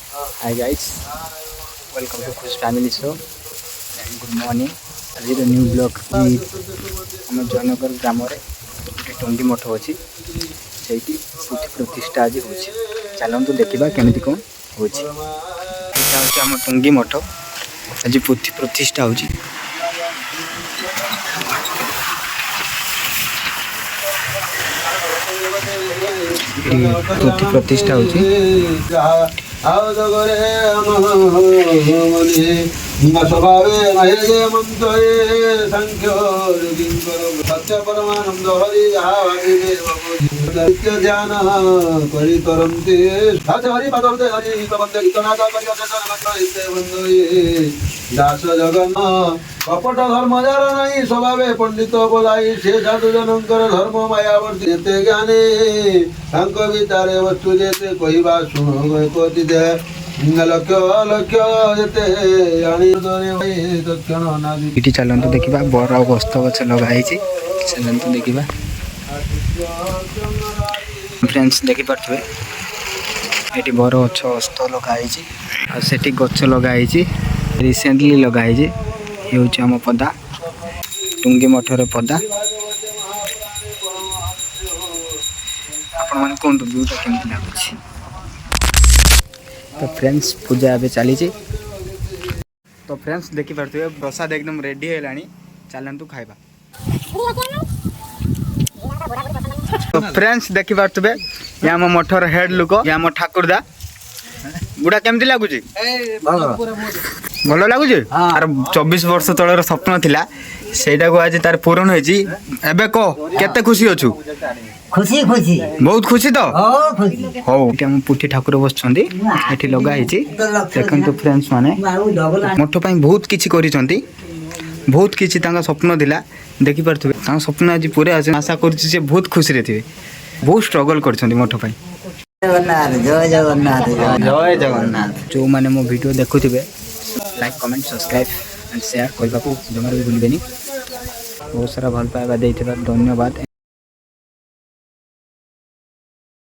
Hi guys, welcome to Khush Family Show and good morning. आज new blog की आम जयनगर ग्राम गोटे टुंगी मठ अच्छी से पुथि प्रतिष्ठा आज हो चलतु देखा केमी कौन होम टुंगी मठ आज पुथि प्रतिष्ठा हो पुथि प्रतिष्ठा स्वभावे महेजे मंत्रे संख्यो सत्य परमानंद हरि नित्य ध्यान परितरन्ति हरि पदर्थे हरि प्रबंध गीतनाथ दास जगन कपट धर्म जार नहीं स्वभावे पंडित बोलाई से साधु जनकर धर्म मायावर्ती जेते ज्ञानी तांको विचारे वस्तु जेते कहवा शुण कति दे लक्ष्य लक्ष्य जेते ये चलतु देखा बर गस्त गच लगाई चलतु देखा फ्रेंड्स देखिपे ये बर गच गस्त लगाई से गच लगाई रिसेंटली लगाई ये हूँ आम पदा टुंगी मठर पदा आपण मैंने कहतु व्यूटा केमती लगुच तो फ्रेंड्स पूजा ए चली तो फ्रेंड्स देखिपे प्रसाद एकदम रेडी है चलतु खाइबा तो फ्रेंड्स देखिपे ये आम मठर हेड लुक ये आम ठाकुरदा गुड़ा केमती लगुच भल लगुच आर 24 वर्ष तलर स्वप्न थिला सेटा को आज तार पूरण होइछि एबे को केते खुशी अछु खुशी खुशी बहुत खुशी तो खुशी हो हम पुठी ठाकुर बसछंती एठी लगा हिछि देखंतु फ्रेंड्स माने मठ पई बहुत किछि करिसंती बहुत किछि तांका स्वप्न दिला देखि परथबे तांका स्वप्न आज पूरे आशा करछि से बहुत खुशी रे थिबे बहुत स्ट्रगल करछंती मठ पई जगन्नाथ जय जगन्नाथ जय जगन्नाथ जो माने मो वीडियो देखुथिबे like comment subscribe and share करबा को जमार भी भूलिबेनी बहुत सारा भल पाइबा देइथिबा धन्यवाद।